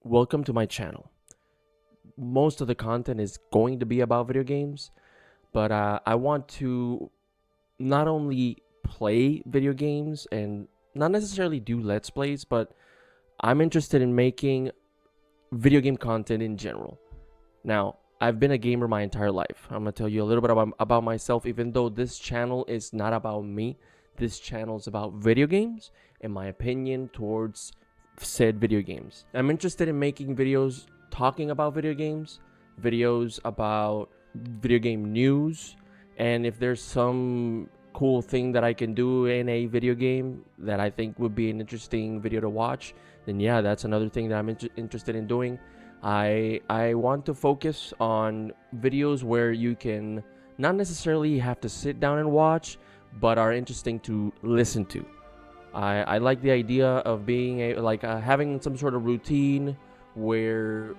Welcome to my channel. Most of the content is going to be about video games, but I want to not only play video games and not necessarily do Let's Plays, but I'm interested in making video game content in general. Now, I've been a gamer my entire life. I'm going to tell you a little bit about myself, even though this channel is not about me. This channel is about video games and my opinion towards said video games. I'm interested in making videos talking about video games, videos about video game news, and if there's some cool thing that I can do in a video game that I think would be an interesting video to watch, then yeah, that's another thing that I'm interested in doing. I want to focus on videos where you can not necessarily have to sit down and watch, but are interesting to listen to. I like the idea of being having some sort of routine where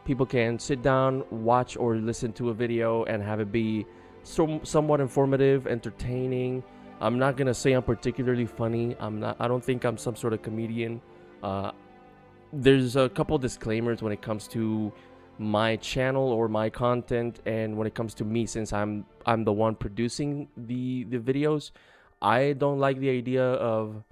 people can sit down, watch or listen to a video and have it be somewhat informative, entertaining. I'm not gonna say I'm particularly funny. I don't think I'm some sort of comedian. There's a couple disclaimers when it comes to my channel or my content, and when it comes to me, since I'm the one producing the videos. I don't like the idea of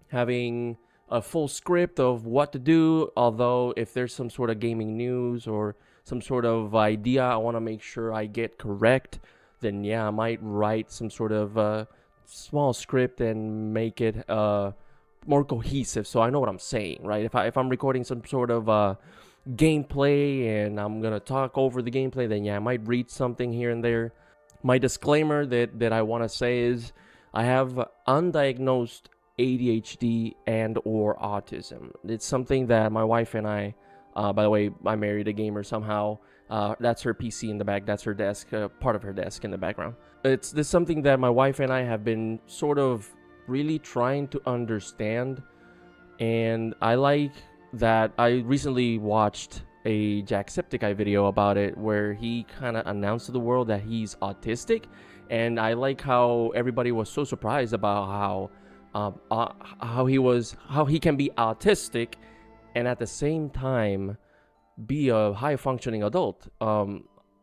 having a full script of what to do, although if there's some sort of gaming news or some sort of idea I want to make sure I get correct, then yeah, I might write some sort of small script and make it more cohesive so I know what I'm saying, right? If I'm recording some sort of gameplay and I'm gonna talk over the gameplay, then yeah, I might read something here and there. My disclaimer that I want to say is I have undiagnosed ADHD and or autism. It's something that my wife and I, by the way, I married a gamer somehow. That's her PC in the back. That's her desk, part of her desk in the background. It's this something that my wife and I have been sort of really trying to understand. And I like that I recently watched a Jacksepticeye video about it where he kind of announced to the world that he's autistic. And I like how everybody was so surprised about how he can be autistic and at the same time be a high functioning adult.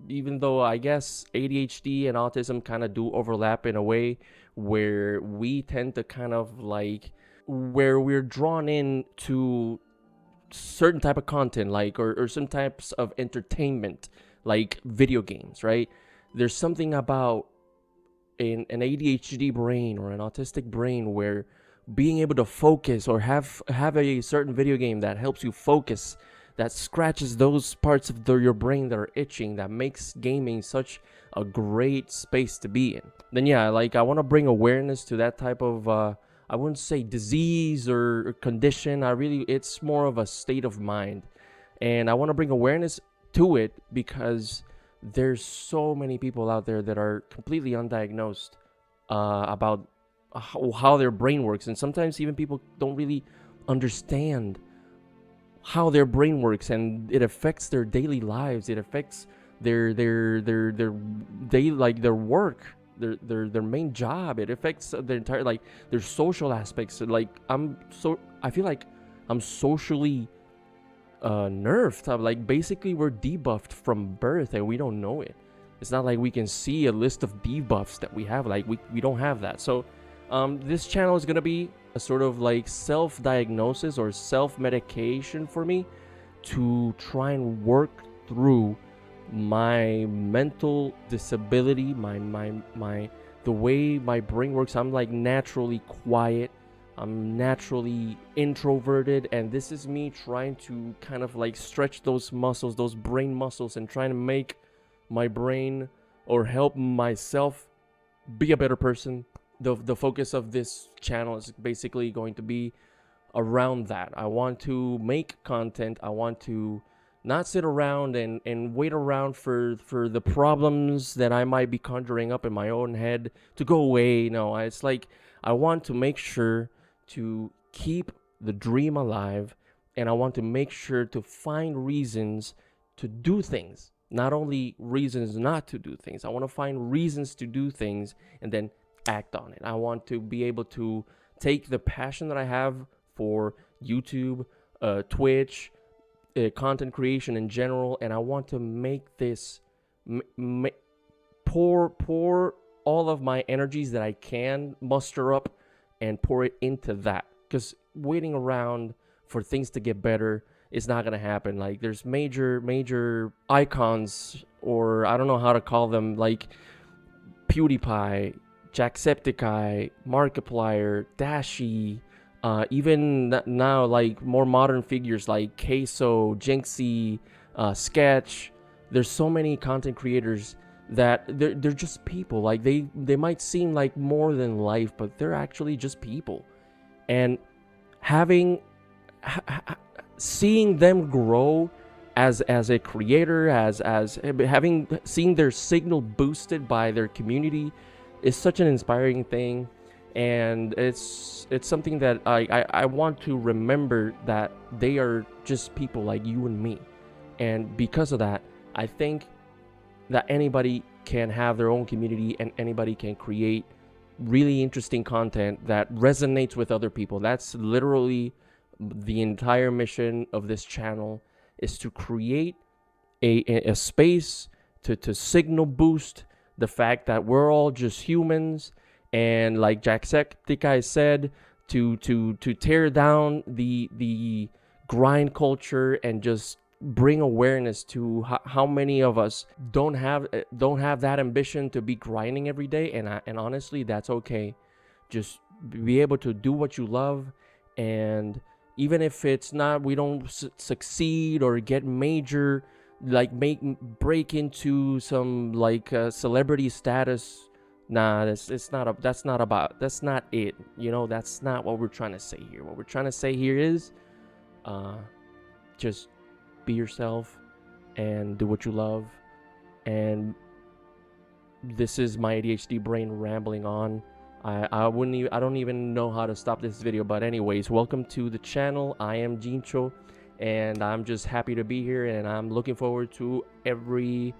Even though I guess ADHD and autism kind of do overlap in a way where we tend to kind of like where we're drawn in to certain type of content, like or some types of entertainment, like video games, right? There's something about an ADHD brain or an autistic brain where being able to focus or have a certain video game that helps you focus, that scratches those parts of your brain that are itching, that makes gaming such a great space to be in, then yeah, like I want to bring awareness to that type of I wouldn't say disease or condition. It's more of a state of mind, and I want to bring awareness to it because there's so many people out there that are completely undiagnosed about how their brain works, and sometimes even people don't really understand how their brain works, and it affects their daily lives. It affects their daily, like their work, their main job. It affects their entire, like, their social aspects. Like I feel like I'm socially nerfed. Like basically we're debuffed from birth and we don't know it. It's not like we can see a list of debuffs that we have. Like we don't have that. So this channel is gonna be a sort of like self-diagnosis or self-medication for me to try and work through my mental disability, the way my brain works. I'm like naturally quiet. I'm naturally introverted, and this is me trying to kind of like stretch those muscles, those brain muscles, and trying to make my brain or help myself be a better person. The focus of this channel is basically going to be around that. I want to make content. I want to not sit around and wait around for the problems that I might be conjuring up in my own head to go away. No, it's like I want to make sure to keep the dream alive, and I want to make sure to find reasons to do things, not only reasons not to do things. I want to find reasons to do things and then act on it. I want to be able to take the passion that I have for YouTube, Twitch, content creation in general, and I want to make this pour all of my energies that I can muster up and pour it into that, because waiting around for things to get better is not gonna happen. Like, there's major icons, or I don't know how to call them, like PewDiePie, Jacksepticeye, Markiplier, Dashi, even now, like more modern figures like Queso, Jinxie, Sketch. There's so many content creators that they're just people. Like, they might seem like more than life, but they're actually just people. And having seeing them grow as a creator, as having seen their signal boosted by their community, is such an inspiring thing. And it's something that I want to remember, that they are just people like you and me. And because of that, I think that anybody can have their own community, and anybody can create really interesting content that resonates with other people. That's literally the entire mission of this channel, is to create a space to signal boost the fact that we're all just humans. And like Jacksepticeye said, to tear down the grind culture, and just bring awareness to how many of us don't have that ambition to be grinding every day. And honestly, that's okay. Just be able to do what you love, and even if it's not, we don't succeed or get major, like break into some like celebrity status. Nah, that's not it. You know, that's not what we're trying to say here. What we're trying to say here is, just be yourself and do what you love. And this is my ADHD brain rambling on. I don't even know how to stop this video. But anyways, welcome to the channel. I am Jincho, and I'm just happy to be here, and I'm looking forward to every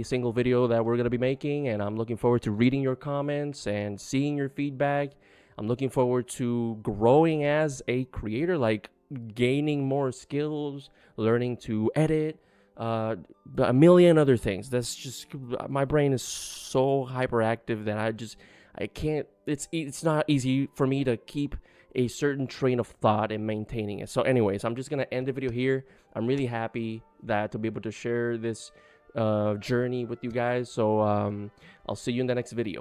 single video that we're going to be making. And I'm looking forward to reading your comments and seeing your feedback. I'm looking forward to growing as a creator, like gaining more skills, learning to edit, a million other things. That's just, my brain is so hyperactive that I can't, it's not easy for me to keep a certain train of thought and maintaining it. So anyways, I'm just going to end the video here. I'm really happy to be able to share this journey with you guys. So I'll see you in the next video.